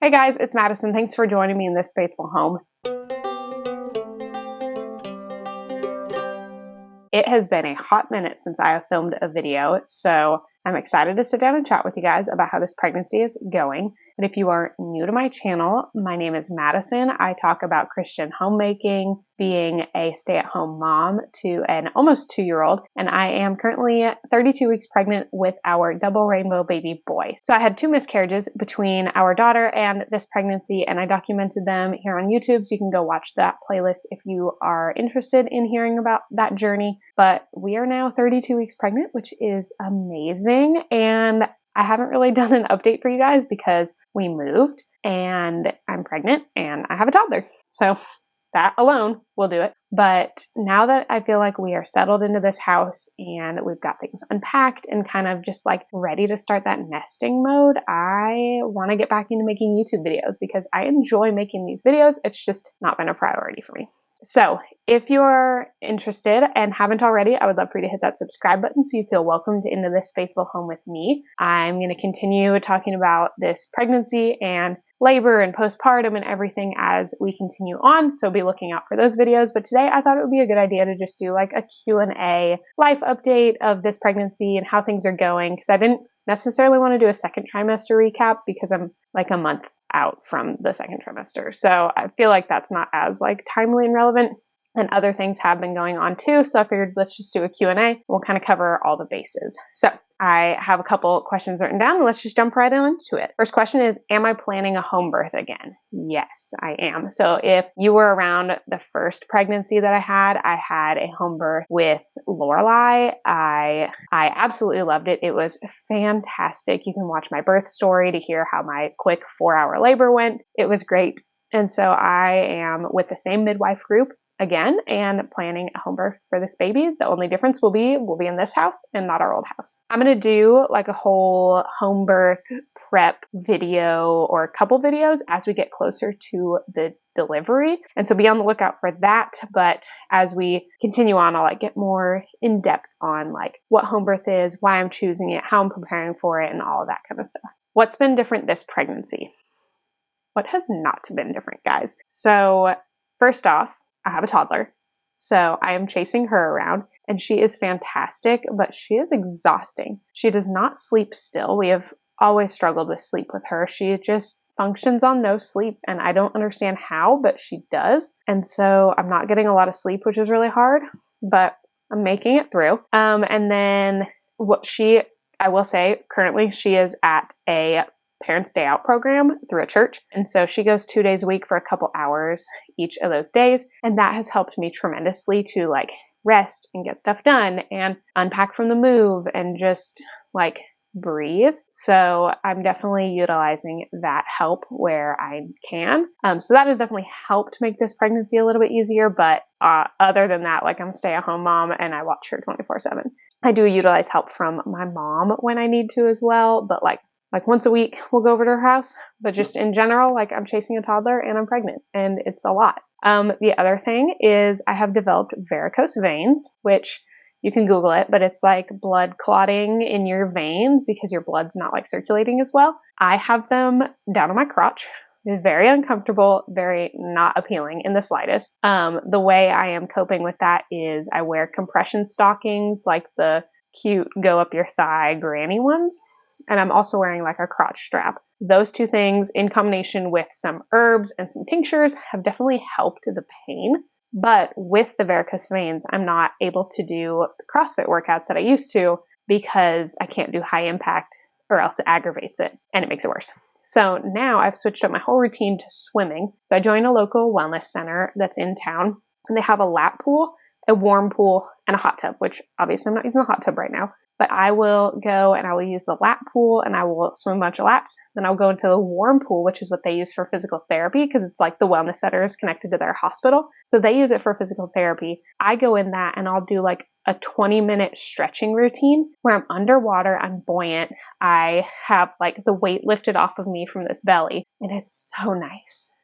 Hey guys, it's Madison. Thanks for joining me in this faithful home. It has been a hot minute since I have filmed a video, so I'm excited to sit down and chat with you guys about how this pregnancy is going. And if you are new to my channel, my name is Madison. I talk about Christian homemaking, being a stay-at-home mom to an almost 2-year-old, and I am currently 32 weeks pregnant with our double rainbow baby boy. So I had 2 miscarriages between our daughter and this pregnancy, and I documented them here on YouTube, so you can go watch that playlist if you are interested in hearing about that journey. But we are now 32 weeks pregnant, which is amazing, and I haven't really done an update for you guys because we moved and I'm pregnant and I have a toddler. So that alone will do it. But now that I feel like we are settled into this house and we've got things unpacked and kind of just like ready to start that nesting mode, I want to get back into making YouTube videos because I enjoy making these videos. It's just not been a priority for me. So if you're interested and haven't already, I would love for you to hit that subscribe button so you feel welcomed into this faithful home with me. I'm going to continue talking about this pregnancy and labor and postpartum and everything as we continue on, so be looking out for those videos. But today I thought it would be a good idea to just do like a Q&A life update of this pregnancy and how things are going, because I didn't necessarily want to do a second trimester recap because I'm like a month out from the second trimester. So I feel like that's not as like timely and relevant. And other things have been going on too. So I figured let's just do a Q&A. We'll kind of cover all the bases. So I have a couple questions written down. Let's just jump right into it. First question is, am I planning a home birth again? Yes, I am. So if you were around the first pregnancy that I had a home birth with Lorelai. I absolutely loved it. It was fantastic. You can watch my birth story to hear how my quick 4-hour labor went. It was great. And so I am with the same midwife group again and planning a home birth for this baby. The only difference will be we'll be in this house and not our old house. I'm going to do like a whole home birth prep video or a couple videos as we get closer to the delivery. And so be on the lookout for that. But as we continue on, I'll like get more in depth on like what home birth is, why I'm choosing it, how I'm preparing for it, and all of that kind of stuff. What's been different this pregnancy? What has not been different, guys? So first off, I have a toddler, so I am chasing her around, and she is fantastic, but she is exhausting. She does not sleep still. We have always struggled with sleep with her. She just functions on no sleep, and I don't understand how, but she does. And so I'm not getting a lot of sleep, which is really hard, but I'm making it through. And then I will say, currently she is at a Parents Day Out program through a church. And so she goes 2 days a week for a couple hours each of those days. And that has helped me tremendously to like rest and get stuff done and unpack from the move and just like breathe. So I'm definitely utilizing that help where I can. So that has definitely helped make this pregnancy a little bit easier. But other than that, like I'm a stay-at-home mom and I watch her 24/7. I do utilize help from my mom when I need to as well. But like once a week, we'll go over to her house. But just in general, like I'm chasing a toddler and I'm pregnant and it's a lot. The other thing is I have developed varicose veins, which you can Google it, but it's like blood clotting in your veins because your blood's not like circulating as well. I have them down on my crotch. Very uncomfortable, very not appealing in the slightest. The way I am coping with that is I wear compression stockings, like the cute go up your thigh granny ones. And I'm also wearing like a crotch strap. Those 2 things in combination with some herbs and some tinctures have definitely helped the pain. But with the varicose veins, I'm not able to do the CrossFit workouts that I used to because I can't do high impact or else it aggravates it and it makes it worse. So now I've switched up my whole routine to swimming. So I joined a local wellness center that's in town and they have a lap pool, a warm pool, and a hot tub, which obviously I'm not using the hot tub right now. But I will go and I will use the lap pool and I will swim a bunch of laps. Then I'll go into the warm pool, which is what they use for physical therapy because it's like the wellness center is connected to their hospital. So they use it for physical therapy. I go in that and I'll do like a 20-minute stretching routine where I'm underwater, I'm buoyant. I have like the weight lifted off of me from this belly and it's so nice.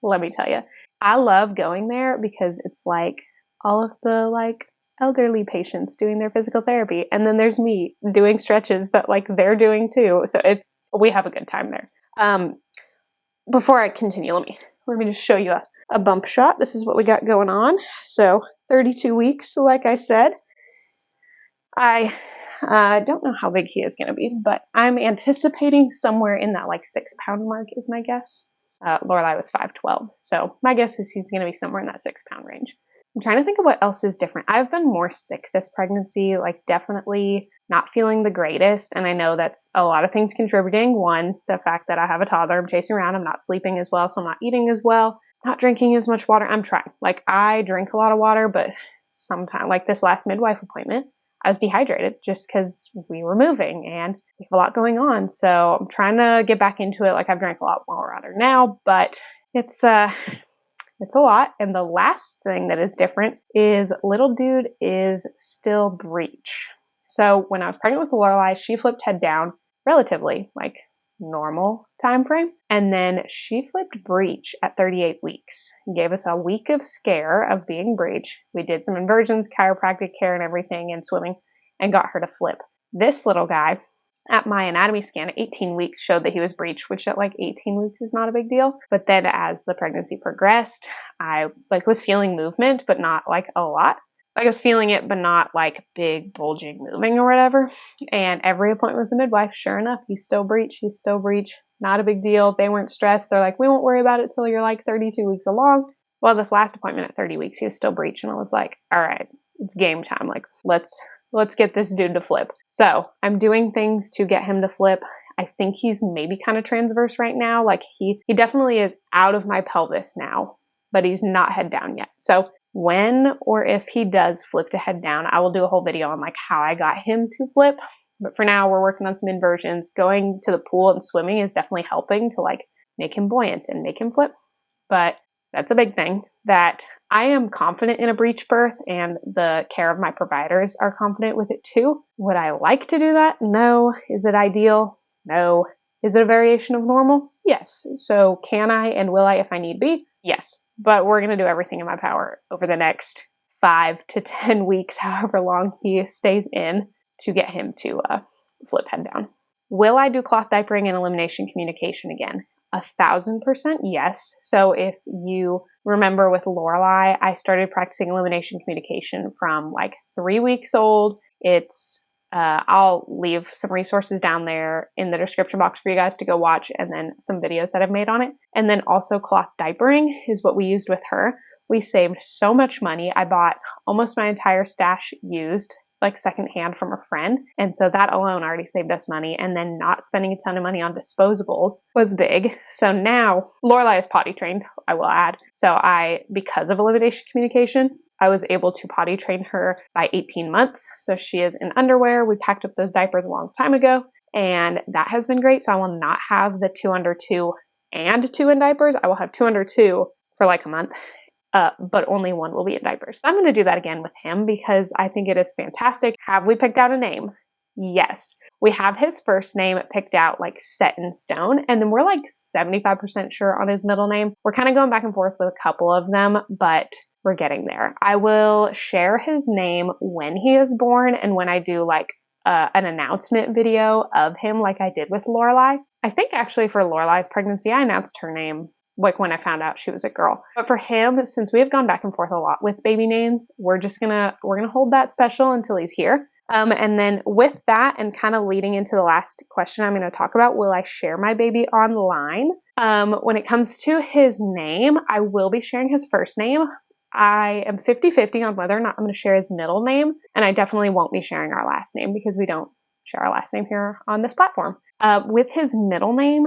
Let me tell you, I love going there because it's like all of the like elderly patients doing their physical therapy. And then there's me doing stretches that like they're doing too. So we have a good time there. before I continue, let me just show you a bump shot. This is what we got going on. So 32 weeks, like I said. I don't know how big he is going to be, but I'm anticipating somewhere in that like 6-pound mark is my guess. Lorelai was 5'12", so my guess is he's going to be somewhere in that 6-pound range. I'm trying to think of what else is different. I've been more sick this pregnancy, like definitely not feeling the greatest, and I know that's a lot of things contributing. One, the fact that I have a toddler I'm chasing around, I'm not sleeping as well, so I'm not eating as well, not drinking as much water. I'm trying. Like, I drink a lot of water, but sometimes, like this last midwife appointment, I was dehydrated just because we were moving and we have a lot going on. So I'm trying to get back into it. Like, I've drank a lot more water now, but it's a lot. And the last thing that is different is little dude is still breech. So when I was pregnant with Lorelai, she flipped head down relatively, like normal time frame. And then she flipped breech at 38 weeks. Gave us a week of scare of being breech. We did some inversions, chiropractic care and everything, and swimming, and got her to flip. This little guy at my anatomy scan at 18 weeks showed that he was breech, which at like 18 weeks is not a big deal. But then as the pregnancy progressed, I was feeling movement, but not like a lot. Like, I was feeling it, but not like big bulging moving or whatever. And every appointment with the midwife, sure enough, he's still breech, not a big deal. They weren't stressed. They're like, we won't worry about it till you're like 32 weeks along. Well, this last appointment at 30 weeks, he was still breech. And I was like, all right, it's game time. Like, let's get this dude to flip. So I'm doing things to get him to flip. I think he's maybe kind of transverse right now. Like, he definitely is out of my pelvis now, but he's not head down yet. So when or if he does flip to head down, I will do a whole video on like how I got him to flip. But for now, we're working on some inversions. Going to the pool and swimming is definitely helping to like make him buoyant and make him flip. But that's a big thing that I am confident in a breech birth, and the care of my providers are confident with it too. Would I like to do that? No. Is it ideal? No. Is it a variation of normal? Yes. So can I and will I if I need be? Yes. But we're going to do everything in my power over the next 5 to 10 weeks, however long he stays in, to get him to flip head down. Will I do cloth diapering and elimination communication again? 1,000% yes. So if you remember with Lorelai, I started practicing elimination communication from like 3 weeks old. I'll leave some resources down there in the description box for you guys to go watch, and then some videos that I've made on it. And then also cloth diapering is what we used with her. We saved so much money. I bought almost my entire stash used, like secondhand from a friend. And so that alone already saved us money. And then not spending a ton of money on disposables was big. So now Lorelai is potty trained, I will add. So because of elimination communication, I was able to potty train her by 18 months. So she is in underwear. We packed up those diapers a long time ago, and that has been great. So I will not have the 2 under 2 and 2 in diapers. I will have 2 under 2 for like a month. But only 1 will be in diapers. I'm going to do that again with him because I think it is fantastic. Have we picked out a name? Yes. We have his first name picked out, like set in stone, and then we're like 75% sure on his middle name. We're kind of going back and forth with a couple of them, but we're getting there. I will share his name when he is born and when I do like an announcement video of him like I did with Lorelai. I think actually for Lorelai's pregnancy, I announced her name like when I found out she was a girl. But for him, since we have gone back and forth a lot with baby names, we're gonna hold that special until he's here. And then with that, and kind of leading into the last question I'm going to talk about, will I share my baby online? When it comes to his name, I will be sharing his first name. I am 50-50 on whether or not I'm going to share his middle name, and I definitely won't be sharing our last name because we don't share our last name here on this platform. With his middle name,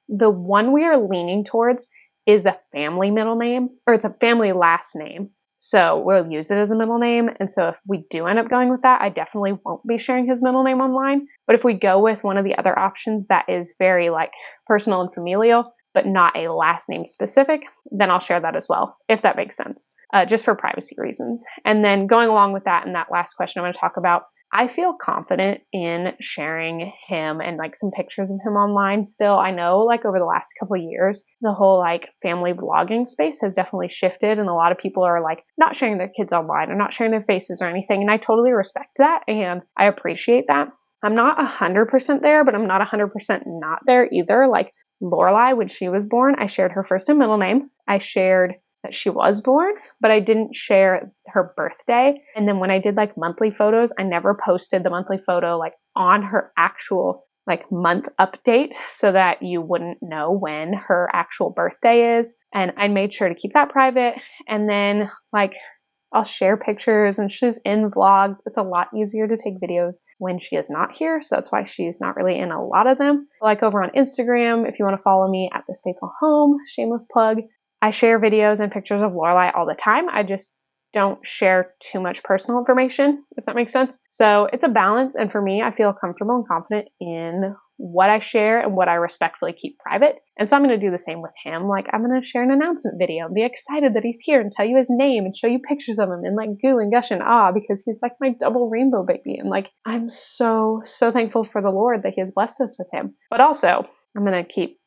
the one we are leaning towards is a family middle name, or it's a family last name. So we'll use it as a middle name. And so if we do end up going with that, I definitely won't be sharing his middle name online. But if we go with one of the other options that is very like personal and familial, but not a last name specific, then I'll share that as well, if that makes sense, just for privacy reasons. And then going along with that, and that last question I'm going to talk about, I feel confident in sharing him and like some pictures of him online still. I know like over the last couple of years, the whole like family vlogging space has definitely shifted, and a lot of people are like not sharing their kids online or not sharing their faces or anything. And I totally respect that and I appreciate that. I'm not 100% there, but I'm not 100% not there either. Like Lorelai, when she was born, I shared her first and middle name. I shared that she was born, but I didn't share her birthday. And then when I did like monthly photos, I never posted the monthly photo like on her actual like month update so that you wouldn't know when her actual birthday is. And I made sure to keep that private. And then like I'll share pictures and she's in vlogs. It's a lot easier to take videos when she is not here. So that's why she's not really in a lot of them. Like over on Instagram, if you want to follow me at This Faithful Home, shameless plug, I share videos and pictures of Lorelai all the time. I just don't share too much personal information, if that makes sense. So it's a balance. And for me, I feel comfortable and confident in what I share and what I respectfully keep private. And so I'm going to do the same with him. Like I'm going to share an announcement video and be excited that he's here and tell you his name and show you pictures of him and like goo and gush and ah because he's like my double rainbow baby. And like I'm so thankful for the Lord that he has blessed us with him. But also I'm going to keep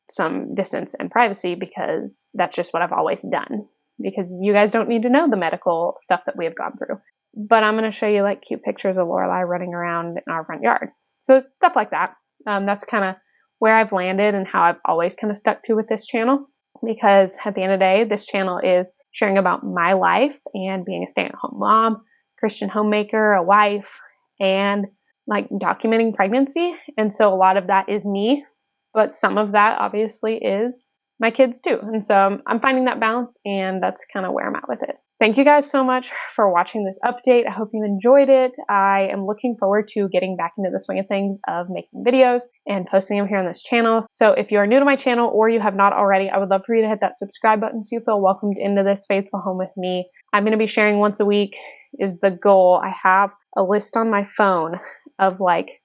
some distance and privacy because that's just what I've always done. Because you guys don't need to know the medical stuff that we have gone through. But I'm going to show you like cute pictures of Lorelai running around in our front yard. So stuff like that. That's kind of where I've landed and how I've always kind of stuck to with this channel. Because at the end of the day, this channel is sharing about my life and being a stay-at-home mom, Christian homemaker, a wife, and like documenting pregnancy. And so a lot of that is me, but some of that obviously is my kids too. And so I'm finding that balance, and that's kind of where I'm at with it. Thank you guys so much for watching this update. I hope you enjoyed it. I am looking forward to getting back into the swing of things of making videos and posting them here on this channel. So if you are new to my channel or you have not already, I would love for you to hit that subscribe button so you feel welcomed into this faithful home with me. I'm going to be sharing once a week is the goal. I have a list on my phone of like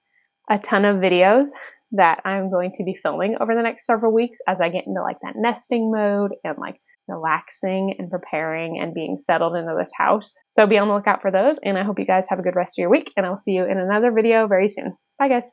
a ton of videos that I'm going to be filming over the next several weeks as I get into like that nesting mode and like relaxing and preparing and being settled into this house. So be on the lookout for those, and I hope you guys have a good rest of your week, and I'll see you in another video very soon. Bye guys.